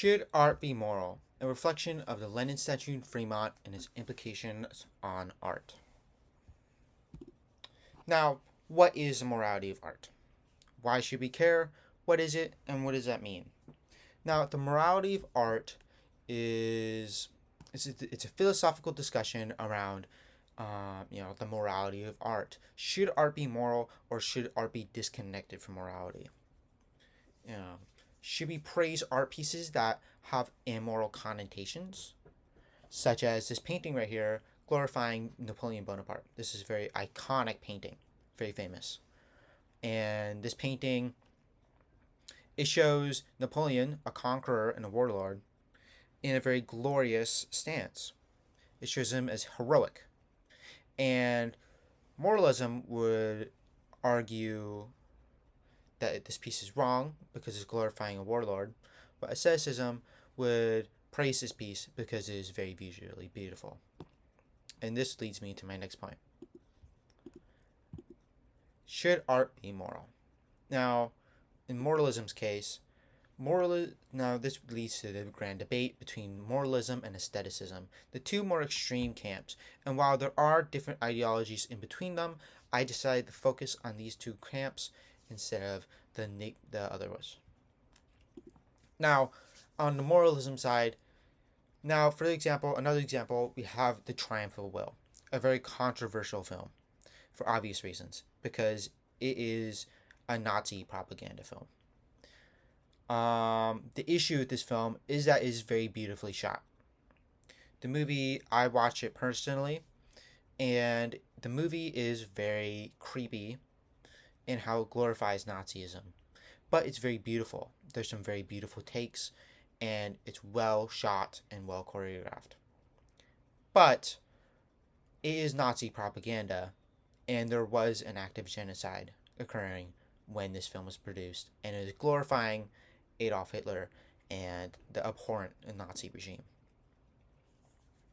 Should art be moral? A reflection of the Lenin statue in Fremont and its implications on art. Now, what is the morality of art? Why should we care? What is it, and what does that mean? Now, the morality of art is it's a philosophical discussion around the morality of art. Should art be moral, or should art be disconnected from morality? You know, should we praise art pieces that have immoral connotations, such as this painting right here glorifying Napoleon Bonaparte? This is a very iconic painting, very famous. And this painting, it shows Napoleon, a conqueror and a warlord, in a very glorious stance. It shows him as heroic. And moralism would argue that this piece is wrong because it's glorifying a warlord, but aestheticism would praise this piece because it is very visually beautiful. And this leads me to my next point. Should art be moral? Now, in moralism's case, this leads to the grand debate between moralism and aestheticism, the two more extreme camps. And while there are different ideologies in between them, I decided to focus on these two camps instead of the other ones. Now, on the moralism side, for example, another example, we have The Triumph of Will, a very controversial film for obvious reasons, because it is a Nazi propaganda film. The issue with this film is that it is very beautifully shot. The movie, I watched it personally, and the movie is very creepy in how it glorifies Nazism. But it's very beautiful. There's some very beautiful takes, and it's well shot and well choreographed. But it is Nazi propaganda, and there was an act of genocide occurring when this film was produced, and it is glorifying Adolf Hitler and the abhorrent Nazi regime.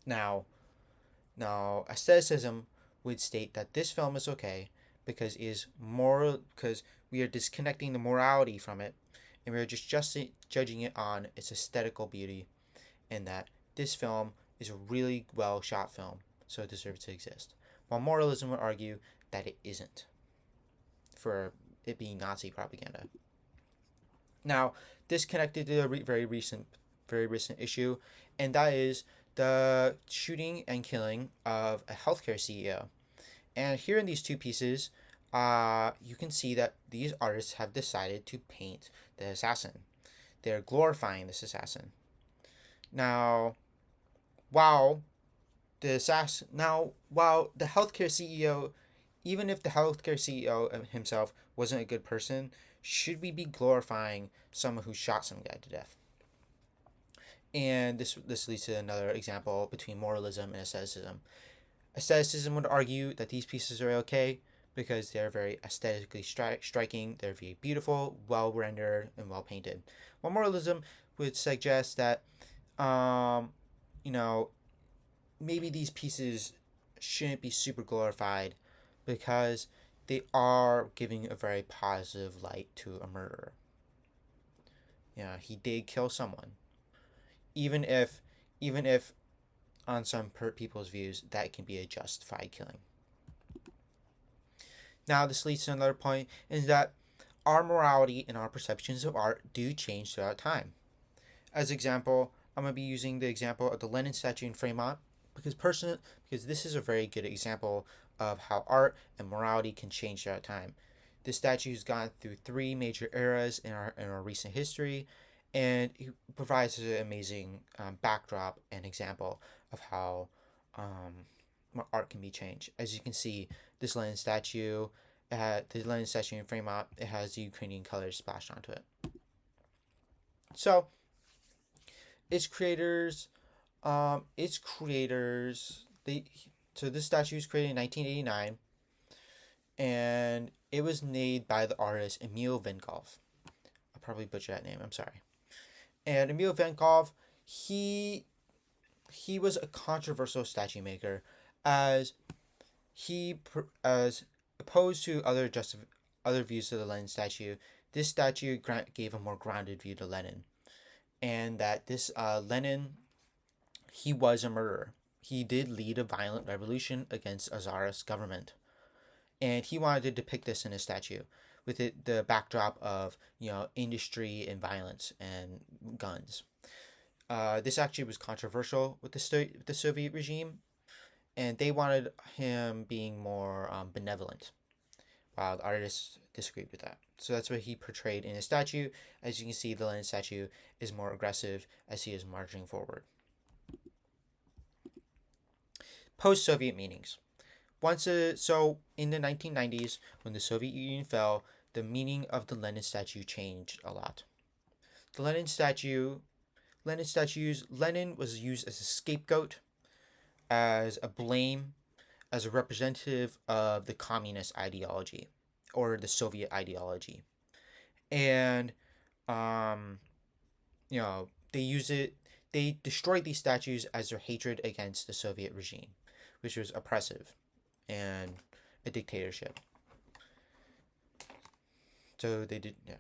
Now, aestheticism would state that this film is okay because we are disconnecting the morality from it, and we are just judging it on its aesthetical beauty, and that this film is a really well shot film, so it deserves to exist. While moralism would argue that it isn't, for it being Nazi propaganda. Now, this connected to a very recent issue, and that is the shooting and killing of a healthcare CEO. And here in these two pieces, you can see that these artists have decided to paint the assassin. They're glorifying this assassin. Now, while the healthcare CEO, even if the healthcare CEO himself wasn't a good person, should we be glorifying someone who shot some guy to death? And this leads to another example between moralism and aestheticism. Aestheticism would argue that these pieces are okay because they're very aesthetically striking, they're very beautiful, well rendered, and well painted. While moralism would suggest that, maybe these pieces shouldn't be super glorified because they are giving a very positive light to a murderer. Yeah, he did kill someone, even if on some people's views that can be a justified killing. Now, this leads to another point, is that our morality and our perceptions of art do change throughout time. As example, I'm going to be using the example of the Lenin statue in Fremont because this is a very good example of how art and morality can change throughout time. This statue has gone through 3 major eras in our recent history, and it provides an amazing backdrop and example of how art can be changed. As you can see, this Lenin statue in Fremont, it has the Ukrainian colors splashed onto it. So, its creators, so this statue was created in 1989, and it was made by the artist Emil Venkov. I'll probably butcher that name, I'm sorry. And Emil Venkov, he was a controversial statue maker, as opposed to other views of the Lenin statue. This statue gave a more grounded view to Lenin, and that this Lenin, he was a murderer. He did lead a violent revolution against a czarist government, and he wanted to depict this in a statue, with the backdrop of industry and violence and guns. This actually was controversial with the Soviet regime, and they wanted him being more benevolent, while the artists disagreed with that. So that's what he portrayed in his statue. As you can see, the Lenin statue is more aggressive as he is marching forward. Post-Soviet meanings. So in the 1990s, when the Soviet Union fell, the meaning of the Lenin statue changed a lot. The Lenin statues, Lenin was used as a scapegoat, as a blame, as a representative of the communist ideology or the Soviet ideology. And they destroyed these statues as their hatred against the Soviet regime, which was oppressive and a dictatorship. So they did, yeah.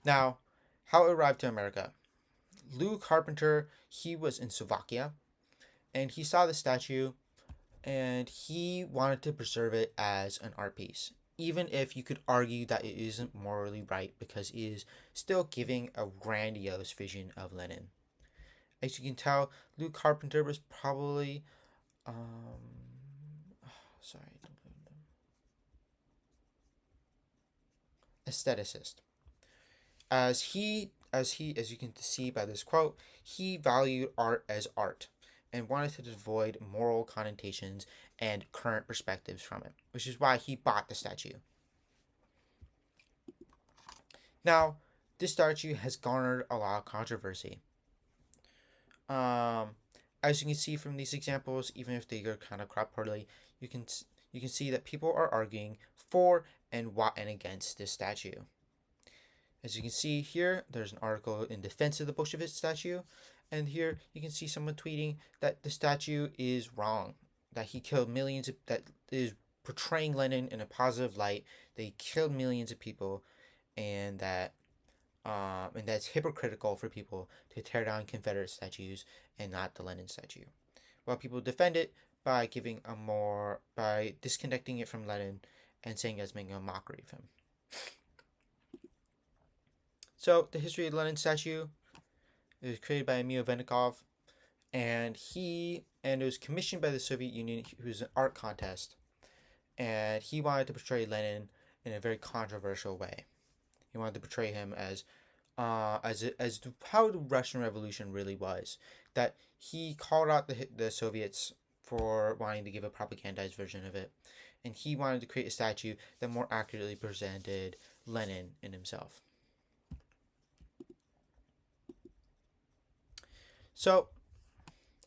Now, how it arrived to America. Lou Carpenter, he was in Slovakia, and he saw the statue, and he wanted to preserve it as an art piece, even if you could argue that it isn't morally right because it is still giving a grandiose vision of Lenin. As you can tell, Lou Carpenter was probably, aestheticist. As you can see by this quote, he valued art as art and wanted to avoid moral connotations and current perspectives from it, which is why he bought the statue. Now, this statue has garnered a lot of controversy. As you can see from these examples, even if they are kind of cropped poorly, you can see that people are arguing for and against this statue. As you can see here, there's an article in defense of the Bolshevik statue, and here you can see someone tweeting that the statue is wrong, that he killed millions that is portraying Lenin in a positive light, that he killed millions of people, and that's hypocritical for people to tear down Confederate statues and not the Lenin statue. While people defend it by disconnecting it from Lenin and saying it's making a mockery of him. So, the history of the Lenin statue, it was created by Emil Vennikov, and it was commissioned by the Soviet Union. It was an art contest, and he wanted to portray Lenin in a very controversial way. He wanted to portray him as how the Russian Revolution really was. That he called out the Soviets for wanting to give a propagandized version of it, and he wanted to create a statue that more accurately presented Lenin in himself. So,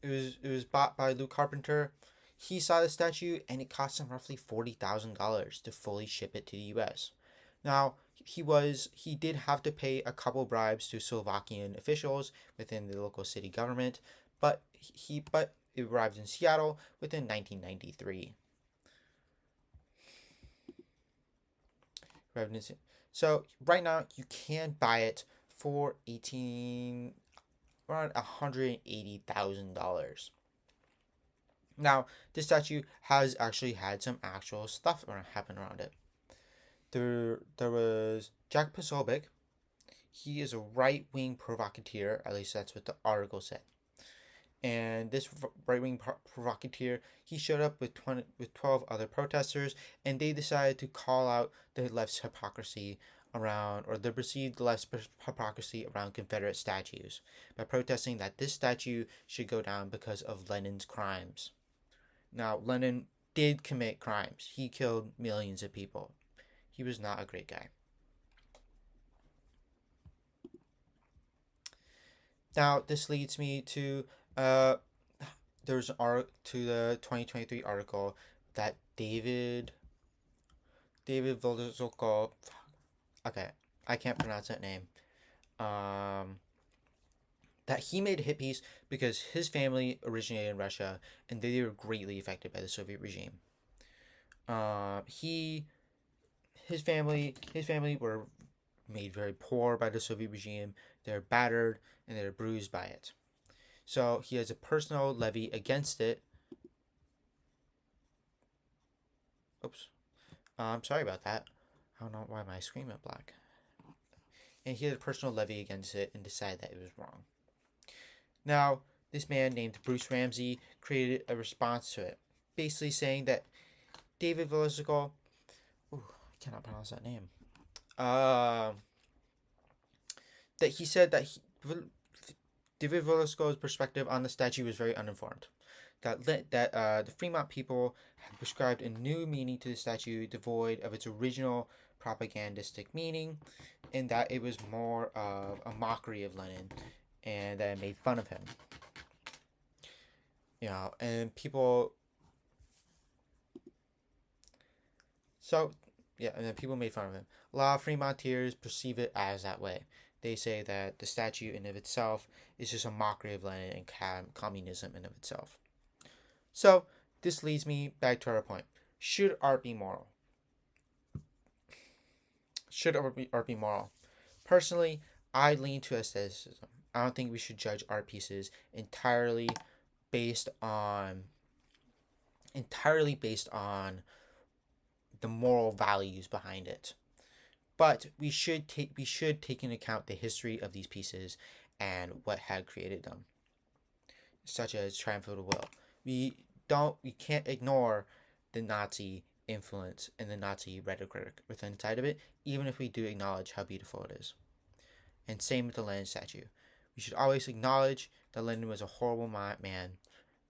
it was bought by Lou Carpenter. He saw the statue, and it cost him roughly $40,000 to fully ship it to the U.S. Now, he did have to pay a couple bribes to Slovakian officials within the local city government, but it arrived in Seattle within 1993. So right now you can buy it for around $180,000. Now, this statue has actually had some actual stuff happen around it. There was Jack Posobiec. He is a right-wing provocateur, at least that's what the article said. And this right-wing provocateur, he showed up with 12 other protesters, and they decided to call out the left's hypocrisy they perceived the left's hypocrisy around Confederate statues by protesting that this statue should go down because of Lenin's crimes. Now, Lenin did commit crimes. He killed millions of people. He was not a great guy. Now, this leads me to there's the 2023 article that David Volozoko, okay, I can't pronounce that name, that he made a hit piece because his family originated in Russia and they were greatly affected by the Soviet regime. His family were made very poor by the Soviet regime. They're battered and they're bruised by it. So he has a personal levy against it. Oops. I'm sorry about that. I don't know why my screen went black. And he had a personal levy against it and decided that it was wrong. Now, this man named Bruce Ramsey created a response to it, basically saying that David Velasco, I cannot pronounce that name, that he said that David Velasco's perspective on the statue was very uninformed. That the Fremont people had prescribed a new meaning to the statue devoid of its original propagandistic meaning, and that it was more of a mockery of Lenin, and that it made fun of him. And people. And then people made fun of him. A lot of Fremontiers perceive it as that way. They say that the statue in of itself is just a mockery of Lenin and communism in of itself. So this leads me back to our point. Should art be moral? Should art be moral? Personally, I lean to aestheticism. I don't think we should judge art pieces entirely based on the moral values behind it. But we should take into account the history of these pieces and what had created them, such as Triumph of the Will. We can't ignore the Nazi influence and the Nazi rhetoric within inside of it, even if we do acknowledge how beautiful it is. And same with the Lenin statue. We should always acknowledge that Lenin was a horrible man,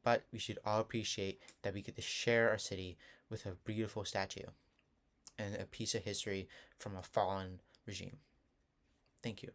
but we should all appreciate that we get to share our city with a beautiful statue and a piece of history from a fallen regime. Thank you.